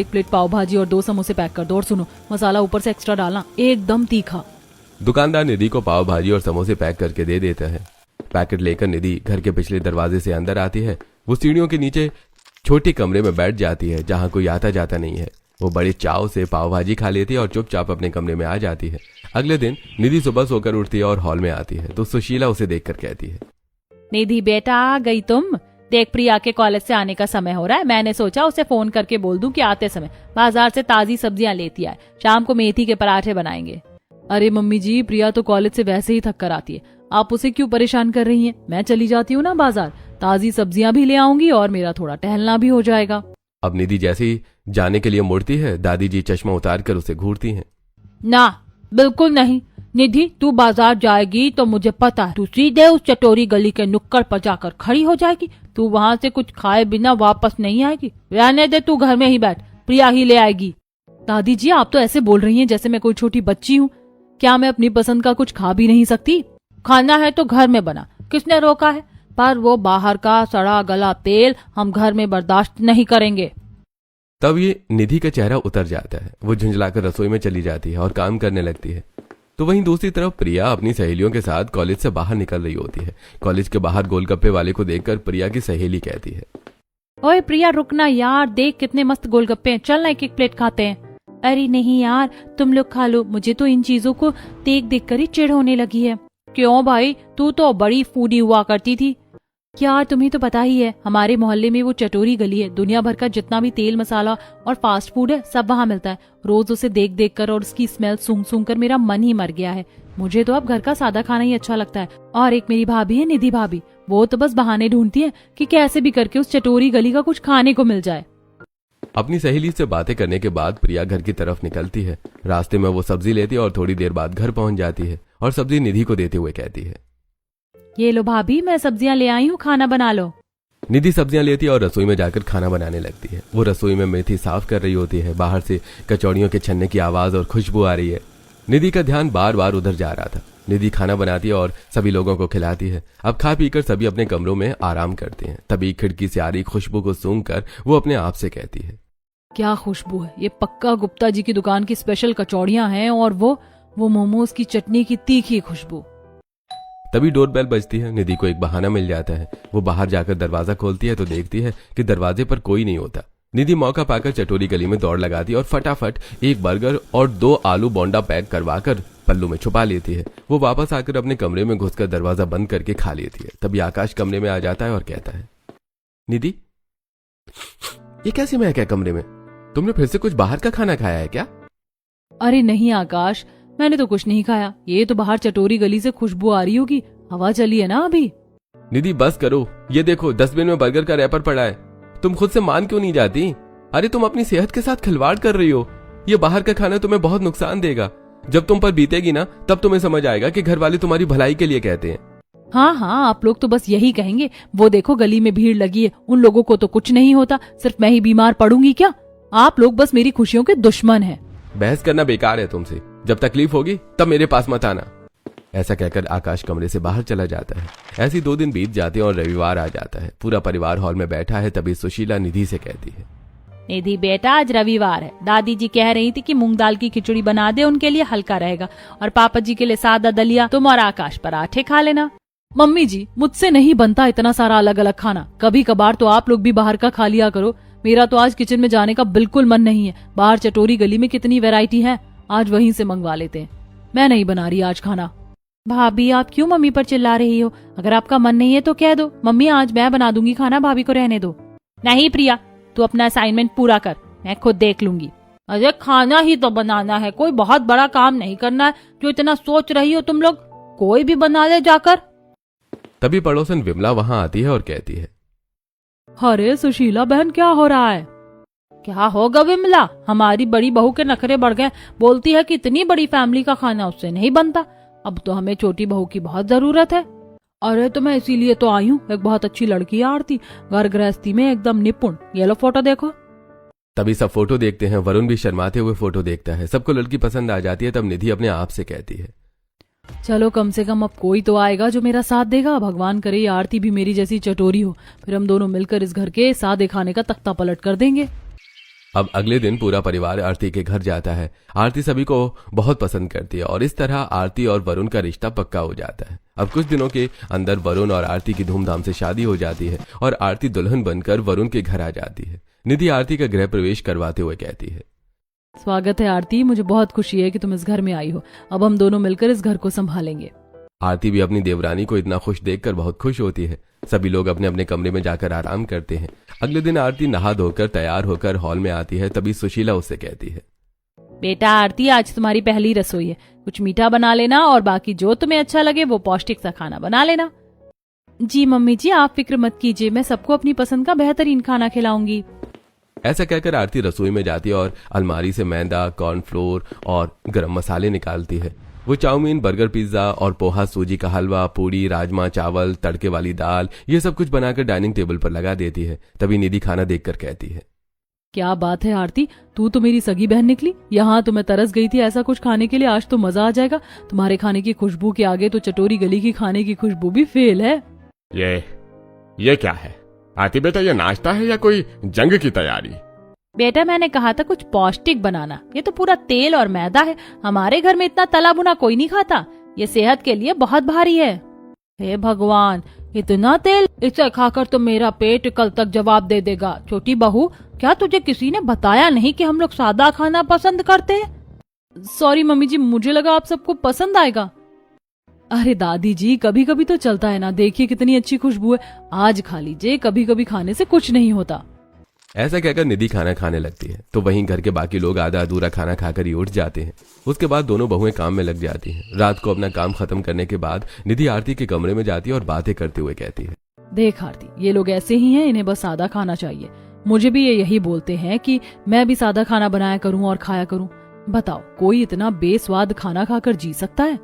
1 plate पाव भाजी और 2 समोसे पैक कर दो, और सुनो मसाला ऊपर से एक्स्ट्रा डालना, एकदम तीखा। दुकानदार निधि को पाव भाजी और समोसे पैक करके दे देता है। पैकेट लेकर निधि घर के पिछले दरवाजे से अंदर आती है। वो सीढ़ियों के नीचे छोटे कमरे में बैठ जाती है जहाँ कोई आता जाता नहीं है। वो बड़े चाव से पाव भाजी खा लेती है और चुपचाप अपने कमरे में आ जाती है। अगले दिन निधि सुबह सोकर उठती है और हॉल में आती है तो सुशीला उसे देखकर कहती है, निधि बेटा आ गई तुम। देख प्रिया के कॉलेज से आने का समय हो रहा है, मैंने सोचा उसे फोन करके बोल दूं कि आते समय बाजार से ताजी सब्जियां लेती आए, शाम को मेथी के पराठे बनाएंगे। अरे मम्मी जी, प्रिया तो कॉलेज से वैसे ही थक कर आती है, आप उसे क्यों परेशान कर रही हैं? मैं चली जाती हूँ ना बाजार, ताजी सब्जियां भी ले आऊंगी और मेरा थोड़ा टहलना भी हो जाएगा। अब निधि जैसे ही जाने के लिए मुड़ती है, दादी जी चश्मा उतार कर उसे घूरती हैं। ना, बिल्कुल नहीं निधि, तू बाजार जाएगी तो मुझे पता है तू सीधे उस चटोरी गली के नुक्कड़ पर जाकर खड़ी हो जाएगी। तू वहाँ से कुछ खाए बिना वापस नहीं आएगी। रहने दे, तू घर में ही बैठ, प्रिया ही ले आएगी। दादी जी, आप तो ऐसे बोल रही हैं जैसे मैं कोई छोटी बच्ची हूँ। क्या मैं अपनी पसंद का कुछ खा भी नहीं सकती? खाना है तो घर में बना, किसने रोका है? पर वो बाहर का सड़ा गला तेल हम घर में बर्दाश्त नहीं करेंगे। तब ये निधि का चेहरा उतर जाता है। वो झुंझलाकर रसोई में चली जाती है और काम करने लगती है। तो वहीं दूसरी तरफ प्रिया अपनी सहेलियों के साथ कॉलेज से बाहर निकल रही होती है। कॉलेज के बाहर गोलगप्पे वाले को देखकर प्रिया की सहेली कहती है, ओए प्रिया रुकना यार, देख कितने मस्त गोलगप्पे हैं, चल ना 1-1 प्लेट खाते हैं। अरे नहीं यार, तुम लोग खा लो, मुझे तो इन चीजों को देख देख कर ही चिढ़ होने लगी है। क्यों भाई, तू तो बड़ी फूडी हुआ करती थी। यार तुम्हें तो पता ही है, हमारे मोहल्ले में वो चटोरी गली है, दुनिया भर का जितना भी तेल मसाला और फास्ट फूड है सब वहाँ मिलता है। रोज उसे देख देख कर और उसकी स्मेल सूंघ सूंघ कर मेरा मन ही मर गया है। मुझे तो अब घर का सादा खाना ही अच्छा लगता है। और एक मेरी भाभी है निधि भाभी, वो तो बस बहाने ढूंढती है कि कैसे भी करके उस चटोरी गली का कुछ खाने को मिल जाए। अपनी सहेली से बातें करने के बाद प्रिया घर की तरफ निकलती है। रास्ते में वो सब्जी लेती है और थोड़ी देर बाद घर पहुंच जाती है और सब्जी निधि को देते हुए कहती है, ये लो भाभी, मैं सब्जियां ले आई हूँ, खाना बना लो। निधि सब्जियां लेती है और रसोई में जाकर खाना बनाने लगती है। वो रसोई में मेथी साफ कर रही होती है। बाहर से कचौड़ियों के छन्ने की आवाज और खुशबू आ रही है। निधि का ध्यान बार बार उधर जा रहा था। निधि खाना बनाती है और सभी लोगों को खिलाती है। अब खा पीकर सभी अपने कमरों में आराम करते हैं। तभी खिड़की से आ रही खुशबू को सूंघकर वो अपने आप से कहती है, क्या खुशबू है, ये पक्का गुप्ता जी की दुकान की स्पेशल कचौड़ियां हैं और वो मोमोज की चटनी की तीखी खुशबू। तभी डोरबेल बजती है। निधि को एक बहाना मिल जाता है। वो बाहर जाकर दरवाजा खोलती है तो देखती है कि दरवाजे पर कोई नहीं होता। निधि मौका पाकर चटोरी गली में दौड़ लगाती है और फटाफट 1 बर्गर और 2 आलू बोंडा पैक करवाकर पल्लू में छुपा लेती है। वो वापस आकर अपने कमरे में घुसकर दरवाजा बंद करके खा लेती है। तभी आकाश कमरे में आ जाता है और कहता है, निधि, ये कैसी महक है कमरे में? तुमने फिर से कुछ बाहर का खाना खाया है क्या? अरे नहीं आकाश, मैंने तो कुछ नहीं खाया, ये तो बाहर चटोरी गली से खुशबू आ रही होगी, हवा चली है ना अभी। निधि बस करो, ये देखो डस्टबिन में बर्गर का रैपर पड़ा है। तुम खुद से मान क्यों नहीं जाती? अरे तुम अपनी सेहत के साथ खिलवाड़ कर रही हो। ये बाहर का खाना तुम्हें बहुत नुकसान देगा। जब तुम पर बीतेगी ना तब तुम्हें समझ आएगा कि घर वाले तुम्हारी भलाई के लिए कहते हैं। हाँ हाँ, आप लोग तो बस यही कहेंगे। वो देखो गली में भीड़ लगी है, उन लोगों को तो कुछ नहीं होता, सिर्फ मैं ही बीमार पड़ूंगी क्या? आप लोग बस मेरी खुशियों के दुश्मन हैं। बहस करना बेकार है तुमसे। जब तकलीफ होगी तब मेरे पास मत आना। ऐसा कहकर आकाश कमरे से बाहर चला जाता है। ऐसी 2 दिन बीत जाते हैं और रविवार आ जाता है। पूरा परिवार हॉल में बैठा है। तभी सुशीला निधि से कहती है, निधि बेटा, आज रविवार है, दादी जी कह रही थी कि मूंग दाल की खिचड़ी बना दे, उनके लिए हल्का रहेगा, और पापा जी के लिए सादा दलिया, तुम और आकाश पराठे खा लेना। मम्मी जी, मुझसे नहीं बनता इतना सारा अलग अलग खाना, कभी कभार तो आप लोग भी बाहर का खा लिया करो। मेरा तो आज किचन में जाने का बिल्कुल मन नहीं है। बाहर चटोरी गली में कितनी वैरायटी है, आज वहीं से मंगवा लेते हैं। मैं नहीं बना रही आज खाना। भाभी, आप क्यों मम्मी पर चिल्ला रही हो? अगर आपका मन नहीं है तो कह दो, मम्मी आज मैं बना दूंगी खाना, भाभी को रहने दो। नहीं प्रिया, तू अपना असाइनमेंट पूरा कर, मैं खुद देख लूंगी। अरे खाना ही तो बनाना है, कोई बहुत बड़ा काम नहीं करना है जो इतना सोच रही हो तुम लोग। कोई भी बना ले जाकर। तभी पड़ोसन विमला वहां आती है और कहती है, अरे सुशीला बहन, क्या हो रहा है? क्या होगा विमला, हमारी बड़ी बहू के नखरे बढ़ गए। बोलती है कि इतनी बड़ी फैमिली का खाना उससे नहीं बनता, अब तो हमें छोटी बहू की बहुत जरूरत है। अरे तो मैं इसीलिए तो आई हूँ, एक बहुत अच्छी लड़की है आरती, घर गृहस्थी में एकदम निपुण। ये लो फोटो देखो। तभी सब फोटो देखते हैं। वरुण भी शर्माते हुए फोटो देखता है। सबको लड़की पसंद आ जाती है। तब निधि अपने आप से कहती है, चलो कम से कम अब कोई तो आएगा जो मेरा साथ देगा। भगवान करे ये आरती भी मेरी जैसी चटोरी हो, फिर हम दोनों मिलकर इस घर के सादे खाने का तख्ता पलट कर देंगे। अब अगले दिन पूरा परिवार आरती के घर जाता है। आरती सभी को बहुत पसंद करती है और इस तरह आरती और वरुण का रिश्ता पक्का हो जाता है। अब कुछ दिनों के अंदर वरुण और आरती की धूमधाम से शादी हो जाती है और आरती दुल्हन बनकर वरुण के घर आ जाती है। निधि आरती का गृह प्रवेश करवाते हुए कहती है, स्वागत है आरती, मुझे बहुत खुशी है कि तुम इस घर में आई हो। अब हम दोनों मिलकर इस घर को संभालेंगे। आरती भी अपनी देवरानी को इतना खुश देखकर बहुत खुश होती है। सभी लोग अपने अपने कमरे में जाकर आराम करते हैं। अगले दिन आरती नहा धोकर तैयार होकर हॉल में आती है। तभी सुशीला उससे कहती है, बेटा आरती, आज तुम्हारी पहली रसोई है, कुछ मीठा बना लेना और बाकी जो तुम्हें अच्छा लगे वो पौष्टिक सा खाना बना लेना। जी मम्मी जी, आप फिक्र मत कीजिए, मैं सबको अपनी पसंद का बेहतरीन खाना खिलाऊंगी। ऐसा कहकर आरती रसोई में जाती है और अलमारी से मैदा, कॉर्नफ्लोर और गरम मसाले निकालती है। वो चाउमीन, बर्गर, पिज्जा और पोहा, सूजी का हलवा, पूड़ी, राजमा चावल, तड़के वाली दाल, ये सब कुछ बनाकर डाइनिंग टेबल पर लगा देती है। तभी निधि खाना देखकर कहती है, क्या बात है आरती, तू तो मेरी सगी बहन निकली। यहाँ तो मैं तरस गई थी ऐसा कुछ खाने के लिए, आज तो मजा आ जाएगा। तुम्हारे खाने की खुशबू के आगे तो चटोरी गली की खाने की खुशबू भी फेल है। ये क्या है आरती बेटा, ये नाश्ता है या कोई जंग की तैयारी? बेटा मैंने कहा था कुछ पौष्टिक बनाना, ये तो पूरा तेल और मैदा है। हमारे घर में इतना तला भुना कोई नहीं खाता, ये सेहत के लिए बहुत भारी है। हे भगवान, इतना तेल, इसे खाकर तो मेरा पेट कल तक जवाब दे देगा। छोटी बहू, क्या तुझे किसी ने बताया नहीं कि हम लोग सादा खाना पसंद करते हैं? सॉरी मम्मी जी, मुझे लगा आप सबको पसंद आएगा। अरे दादी जी, कभी कभी तो चलता है ना, देखिए कितनी अच्छी खुशबू है, आज खा लीजिए, कभी कभी खाने से कुछ नहीं होता। ऐसा कहकर निधि खाना खाने लगती है तो वहीं घर के बाकी लोग आधा अधूरा खाना खाकर ही उठ जाते हैं। उसके बाद दोनों बहुएं काम में लग जाती हैं। रात को अपना काम खत्म करने के बाद निधि आरती के कमरे में जाती है और बातें करते हुए कहती है, देख आरती, ये लोग ऐसे ही हैं, इन्हें बस सादा खाना चाहिए। मुझे भी ये यही बोलते हैं कि मैं भी सादा खाना बनाया करूं और खाया करूं। बताओ, कोई इतना बेस्वाद खाना खाकर जी सकता है?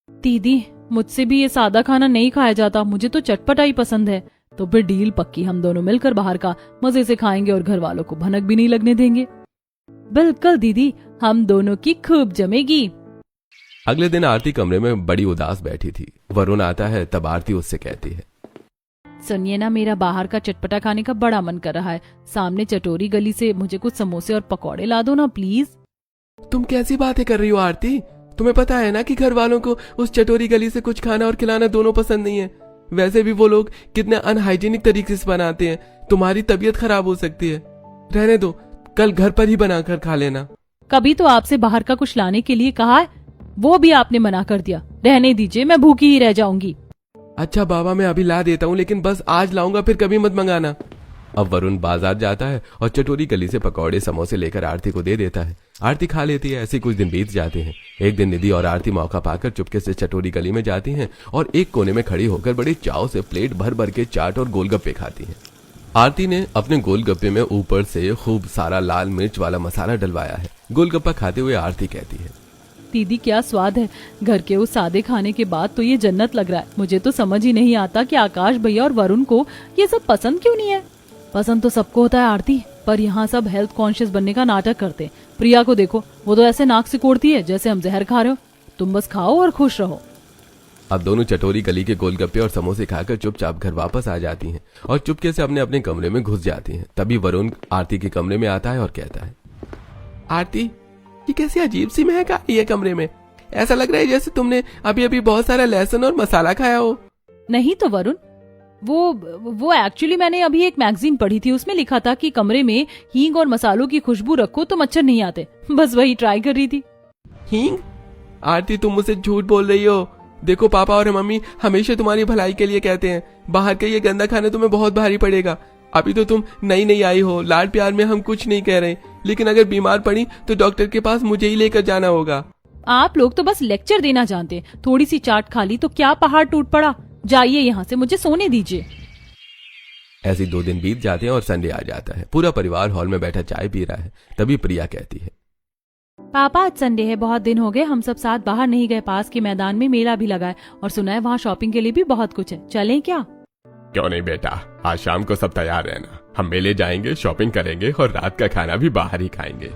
दीदी, मुझसे भी ये सादा खाना नहीं खाया जाता, मुझे तो चटपटा ही पसंद है। तो फिर डील पक्की, हम दोनों मिलकर बाहर का मजे से खाएंगे और घर वालों को भनक भी नहीं लगने देंगे। बिल्कुल दीदी, हम दोनों की खूब जमेगी। अगले दिन आरती कमरे में बड़ी उदास बैठी थी। वरुण आता है तब आरती उससे कहती है, सुनिए ना, मेरा बाहर का चटपटा खाने का बड़ा मन कर रहा है। सामने चटोरी गली से मुझे कुछ समोसे और पकौड़े ला दो ना प्लीज। तुम कैसी बातें कर रही हो आरती? तुम्हें पता है ना कि घर वालों को उस चटोरी गली से कुछ खाना और खिलाना दोनों पसंद नहीं है। वैसे भी वो लोग कितने अनहाइजीनिक तरीके से बनाते हैं, तुम्हारी तबीयत खराब हो सकती है। रहने दो, कल घर पर ही बनाकर खा लेना। कभी तो आपसे बाहर का कुछ लाने के लिए कहा है, वो भी आपने मना कर दिया। रहने दीजिए, मैं भूखी ही रह जाऊंगी। अच्छा बाबा, मैं अभी ला देता हूँ, लेकिन बस आज लाऊंगा, फिर कभी मत मंगाना। अब वरुण बाजार जाता है और चटोरी गली से पकौड़े समोसे लेकर आरती को दे देता है। आरती खा लेती है। ऐसे कुछ दिन बीत जाते हैं। एक दिन निधि और आरती मौका पाकर चुपके से चटोरी गली में जाती हैं और एक कोने में खड़ी होकर बड़े चाव से प्लेट भर भर के चाट और गोलगप्पे खाती हैं। आरती ने अपने गोलगप्पे में ऊपर से खूब सारा लाल मिर्च वाला मसाला डलवाया है। गोलगप्पा खाते हुए आरती कहती है, दीदी क्या स्वाद है, घर के उस सादे खाने के बाद तो ये जन्नत लग रहा है। मुझे तो समझ ही नहीं आता कि आकाश भैया और वरुण को ये सब पसंद क्यों नहीं है। पसंद तो सबको होता है आरती, पर यहाँ सब हेल्थ कॉन्शियस बनने का नाटक करते हैं। प्रिया को देखो, वो तो ऐसे नाक सिकोड़ती है जैसे हम जहर खा रहे हो। तुम बस खाओ और खुश रहो। अब दोनों चटोरी गली के गोलगप्पे और समोसे खाकर चुपचाप घर वापस आ जाती हैं और चुपके से अपने अपने कमरे में घुस जाती हैं। तभी वरुण आरती के कमरे में आता है और कहता है, आरती, ये कैसी अजीब सी महक आ रही है कमरे में। ऐसा लग रहा है जैसे तुमने अभी अभी बहुत सारा लहसुन और मसाला खाया हो। नहीं तो वरुण, वो एक्चुअली मैंने अभी एक मैगजीन पढ़ी थी, उसमें लिखा था कि कमरे में हींग और मसालों की खुशबू रखो तो मच्छर नहीं आते। बस वही ट्राई कर रही थी। हींग? आरती, तुम मुझसे झूठ बोल रही हो। देखो, पापा और मम्मी हमेशा तुम्हारी भलाई के लिए कहते हैं, बाहर का ये गंदा खाना तुम्हें बहुत भारी पड़ेगा। अभी तो तुम नई नई आई हो, लाड प्यार में हम कुछ नहीं कह रहे, लेकिन अगर बीमार पड़ी तो डॉक्टर के पास मुझे ही लेकर जाना होगा। आप लोग तो बस लेक्चर देना जानते हैं। थोड़ी सी चाट खा ली तो क्या पहाड़ टूट पड़ा। जाइए यहाँ से, मुझे सोने दीजिए। ऐसे 2 दिन बीत जाते हैं और संडे आ जाता है। पूरा परिवार हॉल में बैठा चाय पी रहा है। तभी प्रिया कहती है, पापा आज संडे है, बहुत दिन हो गए हम सब साथ बाहर नहीं गए। पास के मैदान में मेला भी लगा है और सुना है वहाँ शॉपिंग के लिए भी बहुत कुछ है, चलें क्या? क्यों नहीं बेटा, आज शाम को सब तैयार रहना। हम मेले जाएंगे, शॉपिंग करेंगे और रात का खाना भी बाहर ही खाएंगे।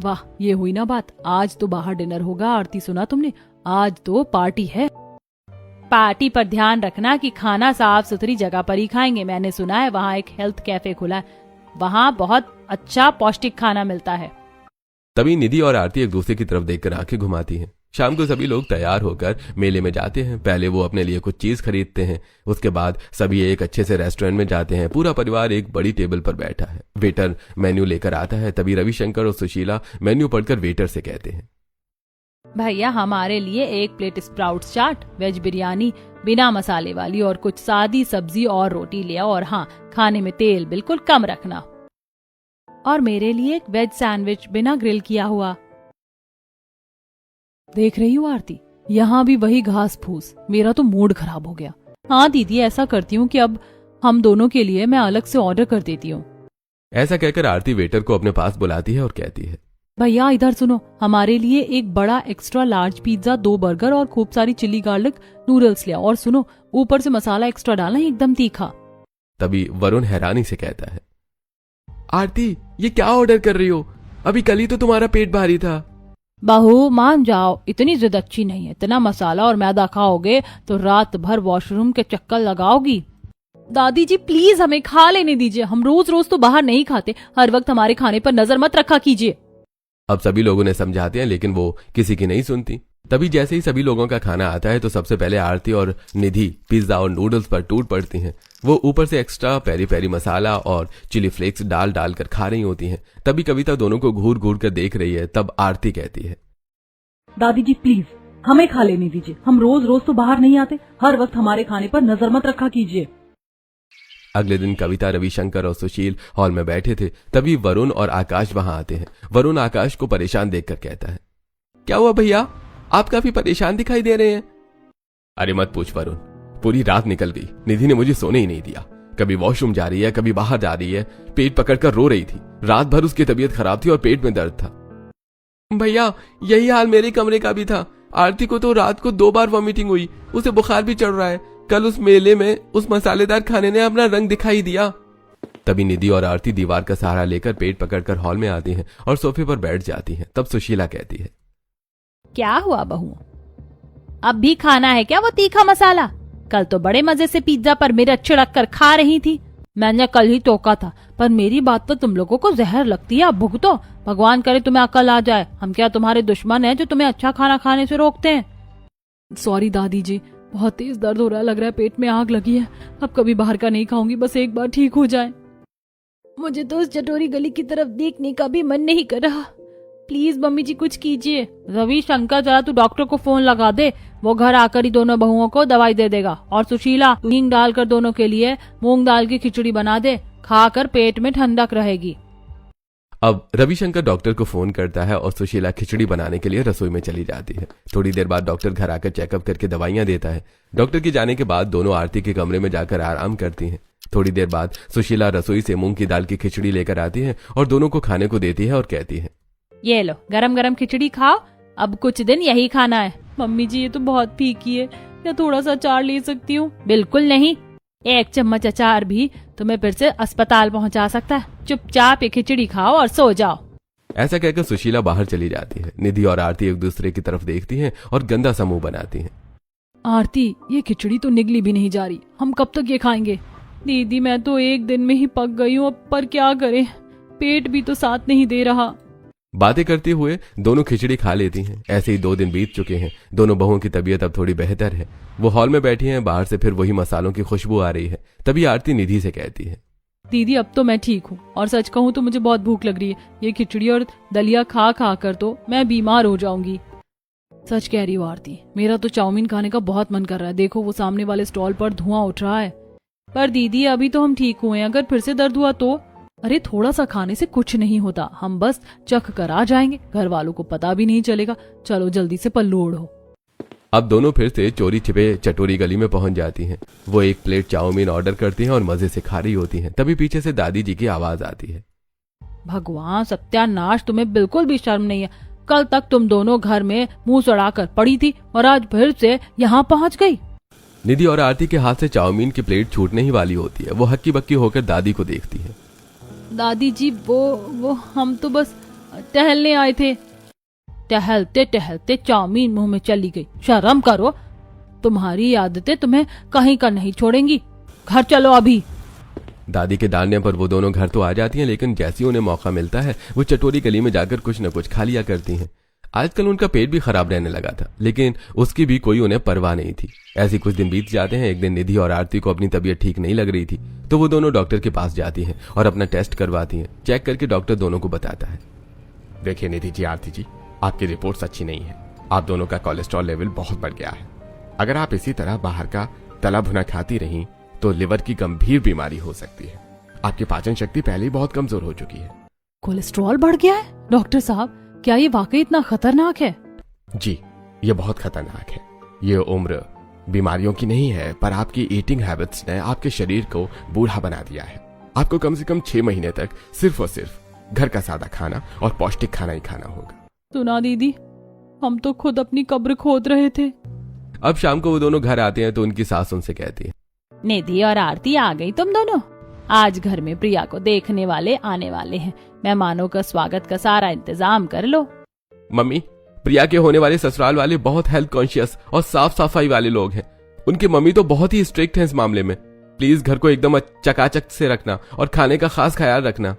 वाह, ये हुई ना बात। आज तो बाहर डिनर होगा। आरती, सुना तुमने? आज तो पार्टी है। पार्टी पर ध्यान रखना कि खाना साफ सुथरी जगह पर ही खाएंगे। मैंने सुना है वहाँ एक हेल्थ कैफे खुला है, वहाँ बहुत अच्छा पौष्टिक खाना मिलता है। तभी निधि और आरती एक दूसरे की तरफ देखकर आंखें घुमाती हैं। शाम को सभी लोग तैयार होकर मेले में जाते हैं। पहले वो अपने लिए कुछ चीज खरीदते हैं, उसके बाद सभी एक अच्छे से रेस्टोरेंट में जाते हैं। पूरा परिवार एक बड़ी टेबल पर बैठा है। वेटर मेन्यू लेकर आता है। तभी रविशंकर और सुशीला मेन्यू पढ़कर वेटर से कहते हैं, भैया हमारे लिए 1 प्लेट स्प्राउट्स चाट, वेज बिरयानी बिना मसाले वाली और कुछ सादी सब्जी और रोटी ले आओ, और हाँ खाने में तेल बिल्कुल कम रखना। और मेरे लिए एक वेज सैंडविच बिना ग्रिल किया हुआ। देख रही हूँ आरती, यहाँ भी वही घास फूस। मेरा तो मूड खराब हो गया। हाँ दीदी, ऐसा करती हूँ कि अब हम दोनों के लिए मैं अलग से ऑर्डर कर देती हूँ। ऐसा कहकर आरती वेटर को अपने पास बुलाती है और कहती है, भैया इधर सुनो, हमारे लिए एक बड़ा एक्स्ट्रा लार्ज पिज्जा, 2 बर्गर और खूब सारी चिली गार्लिक नूडल्स ले आओ, और सुनो ऊपर से मसाला एक्स्ट्रा डालना, एकदम तीखा। तभी वरुण हैरानी से कहता है, आरती ये क्या ऑर्डर कर रही हो? अभी कल ही तो तुम्हारा पेट भारी था। बहू मान जाओ, इतनी जिद अच्छी नहीं है। इतना मसाला और मैदा खाओगे तो रात भर वॉशरूम के चक्कर लगाओगी। दादी जी प्लीज हमें खा लेने दीजिए, हम रोज रोज तो बाहर नहीं खाते, हर वक्त हमारे खाने पर नजर मत रखा कीजिए। अब सभी लोगों ने समझाते हैं, लेकिन वो किसी की नहीं सुनती। तभी जैसे ही सभी लोगों का खाना आता है तो सबसे पहले आरती और निधि पिज्जा और नूडल्स पर टूट पड़ती हैं। वो ऊपर से एक्स्ट्रा पेरी पेरी मसाला और चिली फ्लेक्स डाल डाल कर खा रही होती हैं। तभी कविता दोनों को घूर घूर कर देख रही है। तब आरती कहती है, दादी जी प्लीज हमें खा लेने दीजिए, हम रोज रोज तो बाहर नहीं आते, हर वक्त हमारे खाने पर नजर मत रखा कीजिए। अगले दिन कविता, रविशंकर और सुशील हॉल में बैठे थे। तभी वरुण और आकाश वहां आते हैं। वरुण आकाश को परेशान देखकर कहता है, क्या हुआ भैया, आप काफी परेशान दिखाई दे रहे हैं। अरे मत पूछ वरुण, पूरी रात निकल गई। निधि ने मुझे सोने ही नहीं दिया। कभी वॉशरूम जा रही है, कभी बाहर जा रही है, पेट पकड़कर रो रही थी। रात भर उसकी तबीयत खराब थी और पेट में दर्द था। भैया यही हाल मेरे कमरे का भी था। आरती को तो रात को 2 बार वॉमिटिंग हुई, उसे बुखार भी चढ़ रहा है। कल उस मेले में उस मसालेदार खाने ने अपना रंग दिखाई दिया। तभी निधि और आरती दीवार का सहारा लेकर पेट पकड़कर हॉल में आती हैं और सोफे पर बैठ जाती हैं। तब सुशीला कहती है, क्या हुआ बहू, अब भी खाना है क्या वो तीखा मसाला? कल तो बड़े मजे से पिज्जा पर मिर्च छिड़क कर खा रही थी। मैंने कल ही टोका था, पर मेरी बात तो तुम लोगों को जहर लगती है। अब भुगतो, भगवान करे तुम्हें अकल आ जाए। हम क्या तुम्हारे दुश्मन हैं जो तुम्हें अच्छा खाना खाने से रोकते हैं? सॉरी दादी जी, बहुत तेज दर्द हो रहा है, लग रहा है पेट में आग लगी है। अब कभी बाहर का नहीं खाऊंगी, बस एक बार ठीक हो जाए। मुझे तो उस चटोरी गली की तरफ देखने का भी मन नहीं कर रहा। प्लीज मम्मी जी कुछ कीजिए। रवि शंकर जरा तू डॉक्टर को फोन लगा दे, वो घर आकर ही दोनों बहुओं को दवाई दे देगा। और सुशीला हींग डालकर दोनों के लिए मूंग दाल की खिचड़ी बना दे, खाकर पेट में ठंडक रहेगी। अब रविशंकर डॉक्टर को फोन करता है और सुशीला खिचड़ी बनाने के लिए रसोई में चली जाती है। थोड़ी देर बाद डॉक्टर घर आकर चेकअप करके दवाइयां देता है। डॉक्टर के जाने के बाद दोनों आरती के कमरे में जाकर आराम करती हैं। थोड़ी देर बाद सुशीला रसोई से मूंग की दाल की खिचड़ी लेकर आती है और दोनों को खाने को देती है और कहती है, ये लो गरम गरम खिचड़ी खाओ, अब कुछ दिन यही खाना है। मम्मी जी ये तो बहुत फीकी है, क्या थोड़ा सा अचार ले सकती हूँ? बिल्कुल नहीं, 1 चम्मच अचार भी तुम्हें फिर से अस्पताल पहुँचा सकता है। चुपचाप ये खिचड़ी खाओ और सो जाओ। ऐसा कहकर सुशीला बाहर चली जाती है। निधि और आरती एक दूसरे की तरफ देखती हैं और गंदा समूह बनाती हैं। आरती ये खिचड़ी तो निगली भी नहीं जा रही, हम कब तक ये खाएंगे? दीदी मैं तो 1 दिन में ही पक गई हूँ, पर क्या करें, पेट भी तो साथ नहीं दे रहा। बातें करते हुए दोनों खिचड़ी खा लेती हैं। ऐसे ही 2 दिन बीत चुके हैं। दोनों बहुओं की तबीयत अब थोड़ी बेहतर है। वो हॉल में बैठी हैं, बाहर से फिर वही मसालों की खुशबू आ रही है। तभी आरती निधि से कहती है, दीदी अब तो मैं ठीक हूँ, और सच कहूँ तो मुझे बहुत भूख लग रही है। ये खिचड़ी और दलिया खा खा कर तो मैं बीमार हो जाऊंगी। सच कह रही हूँ आरती, मेरा तो चाउमीन खाने का बहुत मन कर रहा है। देखो वो सामने वाले स्टॉल पर धुआं उठ रहा है। पर दीदी अभी तो हम ठीक हुए हैं, अगर फिर से दर्द हुआ तो? अरे थोड़ा सा खाने से कुछ नहीं होता, हम बस चख कर आ जाएंगे, घर वालों को पता भी नहीं चलेगा। चलो जल्दी से पल्लू ओढ़ो। अब दोनों फिर से चोरी छिपे चटोरी गली में पहुंच जाती हैं। वो 1 प्लेट चाउमीन ऑर्डर करती हैं और मजे से खा रही होती हैं। तभी पीछे से दादी जी की आवाज आती है, भगवान सत्यानाश, तुम्हें बिल्कुल भी शर्म नहीं है। कल तक तुम दोनों घर में मुंह सड़ा कर पड़ी थी और आज फिर से यहाँ पहुँच गई। निधि और आरती के हाथ से चाउमीन की प्लेट छूटने ही वाली होती है। वो हक्की बक्की होकर दादी को देखती है। दादी जी वो हम तो बस टहलने आए थे। टहलते टहलते चाउमीन मुंह में चली गई, शर्म करो। तुम्हारी आदतें तुम्हें कहीं का नहीं छोड़ेंगी, घर चलो अभी। दादी के डालने पर वो दोनों घर तो आ जाती हैं, लेकिन जैसे ही उन्हें मौका मिलता है वो चटोरी गली में जाकर कुछ न कुछ खा लिया करती हैं। आजकल उनका पेट भी खराब रहने लगा था, लेकिन उसकी भी कोई उन्हें परवाह नहीं थी। ऐसे कुछ दिन बीत जाते हैं। एक दिन निधि और आरती को अपनी तबीयत ठीक नहीं लग रही थी, तो वो दोनों डॉक्टर के पास जाती हैं और अपना टेस्ट करवाती हैं। चेक करके डॉक्टर दोनों को बताता है, देखिए निधि जी, आरती जी, आपकी रिपोर्ट्स अच्छी नहीं है। आप दोनों का कोलेस्ट्रॉल लेवल बहुत बढ़ गया है। अगर आप इसी तरह बाहर का तला भुना खाती रहीं तो लिवर की गंभीर बीमारी हो सकती है। आपकी पाचन शक्ति पहले ही बहुत कमजोर हो चुकी है। कोलेस्ट्रॉल बढ़ गया है? डॉक्टर साहब, क्या ये वाकई इतना खतरनाक है? जी, ये बहुत खतरनाक है। ये उम्र बीमारियों की नहीं है, पर आपकी ईटिंग हैबिट्स ने आपके शरीर को बूढ़ा बना दिया है। आपको कम से कम 6 महीने तक सिर्फ और सिर्फ घर का सादा खाना और पौष्टिक खाना ही खाना होगा। सुना दीदी, हम तो खुद अपनी कब्र खोद रहे थे। अब शाम को वो दोनों घर आते हैं तो उनकी सास उनसे कहती है, निधि और आरती आ गई तुम दोनों? आज घर में प्रिया को देखने वाले आने वाले हैं। मेहमानों का स्वागत का सारा इंतजाम कर लो। मम्मी, प्रिया के होने वाले ससुराल वाले बहुत हेल्थ कॉन्शियस और साफ सफाई वाले लोग हैं। उनकी मम्मी तो बहुत ही स्ट्रिक्ट है इस मामले में। प्लीज घर को एकदम चकाचक से रखना और खाने का खास ख्याल रखना।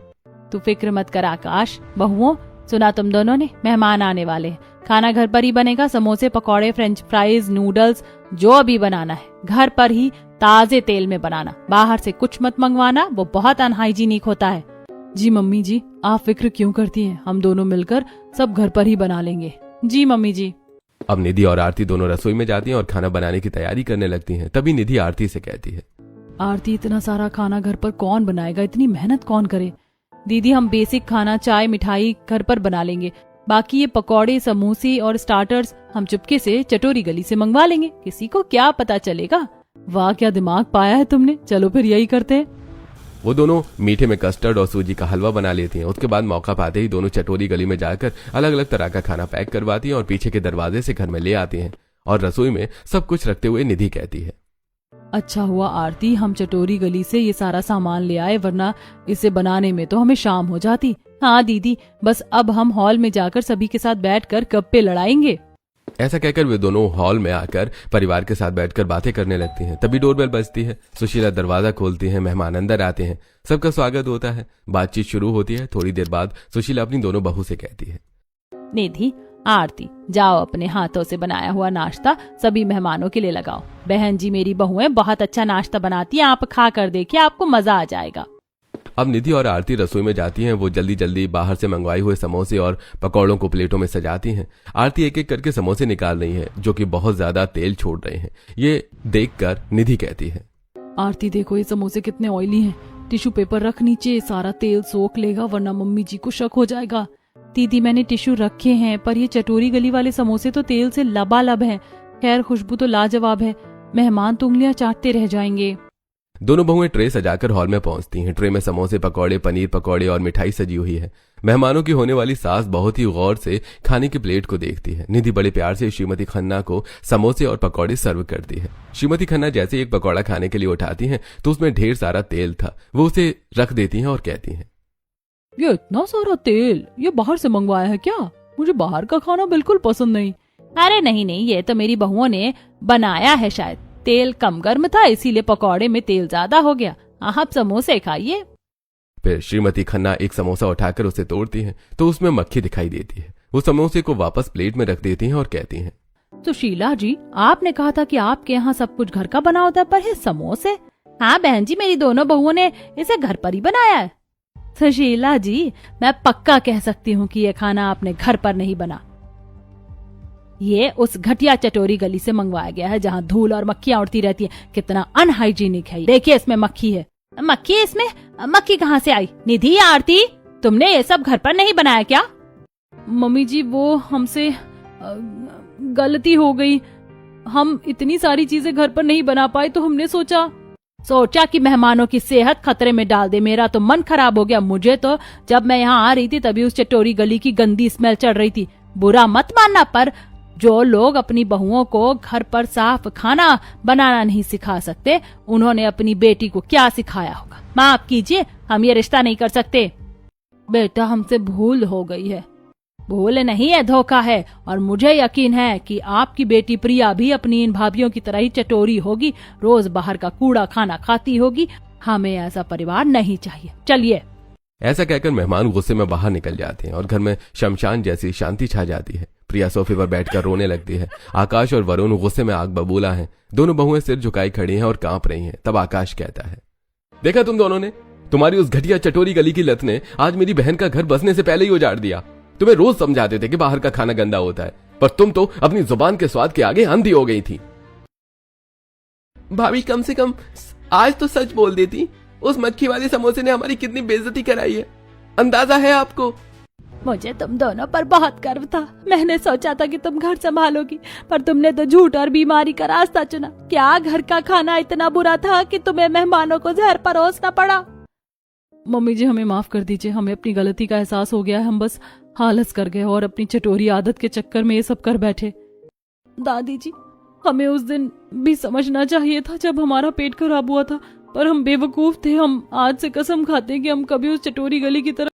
तू फिक्र मत कर आकाश। बहुओं, सुना तुम दोनों ने? मेहमान आने वाले हैं। खाना घर पर ही बनेगा। समोसे, पकौड़े, फ्रेंच फ्राइज, नूडल्स, जो भी बनाना है घर पर ही ताजे तेल में बनाना। बाहर से कुछ मत मंगवाना, वो बहुत अनहाइजीनिक होता है। जी मम्मी जी, आप फिक्र क्यों करती हैं? हम दोनों मिलकर सब घर पर ही बना लेंगे। जी मम्मी जी। अब निधि और आरती दोनों रसोई में जाती हैं और खाना बनाने की तैयारी करने लगती हैं। तभी निधि आरती से कहती है, आरती, इतना सारा खाना घर पर कौन बनाएगा? इतनी मेहनत कौन करे? दीदी, हम बेसिक खाना, चाय, मिठाई घर पर बना लेंगे। बाकी ये पकौड़े, समोसे और स्टार्टर्स हम चुपके से चटोरी गली से मंगवा लेंगे। किसी को क्या पता चलेगा। वाह, क्या दिमाग पाया है तुमने। चलो फिर यही करते हैं। वो दोनों मीठे में कस्टर्ड और सूजी का हलवा बना लेती हैं। उसके बाद मौका पाते ही दोनों चटोरी गली में जाकर अलग अलग तरह का खाना पैक करवाती हैं और पीछे के दरवाजे से घर में ले आती हैं। और रसोई में सब कुछ रखते हुए निधि कहती है, अच्छा हुआ आरती हम चटोरी गली से ये सारा सामान ले आए, वरना इसे बनाने में तो हमें शाम हो जाती। हाँ दीदी, बस अब हम हॉल में जाकर सभी के साथ बैठकर गप्पे लड़ाएंगे। ऐसा कहकर वे दोनों हॉल में आकर परिवार के साथ बैठकर बातें करने लगती हैं। तभी डोरबेल बजती है। सुशीला दरवाजा खोलती है। मेहमान अंदर आते हैं। सबका स्वागत होता है। बातचीत शुरू होती है। थोड़ी देर बाद सुशीला अपनी दोनों बहू से कहती है, निधि, आरती, जाओ अपने हाथों से बनाया हुआ नाश्ता सभी मेहमानों के लिए लगाओ। बहन जी मेरी बहुएं बहुत अच्छा नाश्ता बनाती हैं, आप खा कर देखिए, आपको मजा आ जाएगा। अब निधि और आरती रसोई में जाती हैं। वो जल्दी जल्दी बाहर से मंगवाए हुए समोसे और पकौड़ों को प्लेटों में सजाती हैं। आरती एक एक करके समोसे निकाल रही है, जो कि बहुत ज्यादा तेल छोड़ रहे हैं। ये देखकर निधि कहती है, आरती देखो ये समोसे कितने ऑयली हैं। टिश्यू पेपर रख नीचे, सारा तेल सोख लेगा, वरना मम्मी जी को शक हो जाएगा। दीदी, मैंने टिश्यू रखे हैं, पर ये चटोरी गली वाले समोसे तो तेल से लबालब हैं। खैर, खुशबू तो लाजवाब है। मेहमान तो उंगलियां चाटते रह जाएंगे। दोनों बहुएं ट्रे सजाकर हॉल में पहुंचती हैं। ट्रे में समोसे, पकौड़े, पनीर पकौड़े और मिठाई सजी हुई है। मेहमानों की होने वाली सास बहुत ही गौर से खाने की प्लेट को देखती है। निधि बड़े प्यार से श्रीमती खन्ना को समोसे और पकौड़े सर्व करती है। श्रीमती खन्ना जैसे एक पकौड़ा खाने के लिए उठाती हैं तो उसमें ढेर सारा तेल था। वो उसे रख देती हैं और कहती हैं, ये इतना सारा तेल, ये बाहर से मंगवाया है क्या? मुझे बाहर का खाना बिल्कुल पसंद नहीं। अरे नहीं नहीं, ये तो मेरी बहुओं ने बनाया है शायद। तेल कम गर्म था, इसीलिए पकौड़े में तेल ज्यादा हो गया। आप समोसे खाइए। फिर श्रीमती खन्ना एक समोसा उठाकर उसे तोड़ती हैं तो उसमें मक्खी दिखाई देती है। वो समोसे को वापस प्लेट में रख देती हैं और कहती हैं, सुशीला जी, आपने कहा था कि आपके यहाँ सब कुछ घर का बना होता है, पर ये समोसे? हाँ बहन जी, मेरी दोनों बहुओं ने इसे घर पर ही बनाया है। सुशीला जी, मैं पक्का कह सकती हूँ कि ये खाना आपने घर पर नहीं बना। ये उस घटिया चटोरी गली से मंगवाया गया है, जहाँ धूल और मक्खियाँ उड़ती रहती है। कितना अनहाइजीनिक है। देखिए, इसमें मक्खी है। मक्खी? इसमें मक्खी कहाँ से आई? निधि, आरती, तुमने ये सब घर पर नहीं बनाया क्या? मम्मी जी, वो हमसे गलती हो गई। हम इतनी सारी चीजें घर पर नहीं बना पाए, तो हमने सोचा कि मेहमानों की सेहत खतरे में डाल दे। मेरा तो मन खराब हो गया। मुझे तो जब मैं यहाँ आ रही थी तभी उस चटोरी गली की गंदी स्मेल चढ़ रही थी। बुरा मत मानना, पर जो लोग अपनी बहुओं को घर पर साफ खाना बनाना नहीं सिखा सकते, उन्होंने अपनी बेटी को क्या सिखाया होगा। माफ कीजिए, हम ये रिश्ता नहीं कर सकते। बेटा, हमसे भूल हो गई है। भूल नहीं है, धोखा है। और मुझे यकीन है कि आपकी बेटी प्रिया भी अपनी इन भाभियों की तरह ही चटोरी होगी। रोज बाहर का कूड़ा खाना खाती होगी हमें ऐसा परिवार नहीं चाहिए, चलिए। ऐसा कहकर मेहमान गुस्से में बाहर निकल जाते हैं और घर में शमशान जैसी शांति छा जाती है। प्रिया सोफे पर बैठकर रोने लगती है। आकाश और वरुण गुस्से में आग बबूला हैं। दोनों बहुएं सिर झुकाई खड़ी हैं और कांप रही हैं। तब आकाश कहता है, देखा तुम दोनों ने, तुम्हारी उस घटिया चटोरी गली की लत ने आज मेरी बहन का घर बसने से पहले ही उजाड़ दिया। तुम्हें रोज समझाते थे कि बाहर का खाना गंदा होता है, पर तुम तो अपनी जुबान के स्वाद के आगे अंधी हो गई थी। भाभी कम से कम आज तो सच बोल देती। उस मक्खी वाले समोसे ने हमारी कितनी बेइज्जती कराई है, अंदाजा है आपको? मुझे तुम दोनों पर बहुत गर्व था। मैंने सोचा था कि तुम घर संभालोगी, पर तुमने तो झूठ और बीमारी का रास्ता चुना। क्या घर का खाना इतना बुरा था कि तुम्हें मेहमानों को जहर परोसना पड़ा? मम्मी जी, हमें माफ कर दीजिए। हमें अपनी गलती का एहसास हो गया है। हम बस आलस कर गए और अपनी चटोरी आदत के चक्कर में ये सब कर बैठे। दादी जी, हमें उस दिन भी समझना चाहिए था जब हमारा पेट खराब हुआ था, पर हम बेवकूफ थे। हम आज से कसम खाते हैं कि हम कभी उस चटोरी गली की तरफ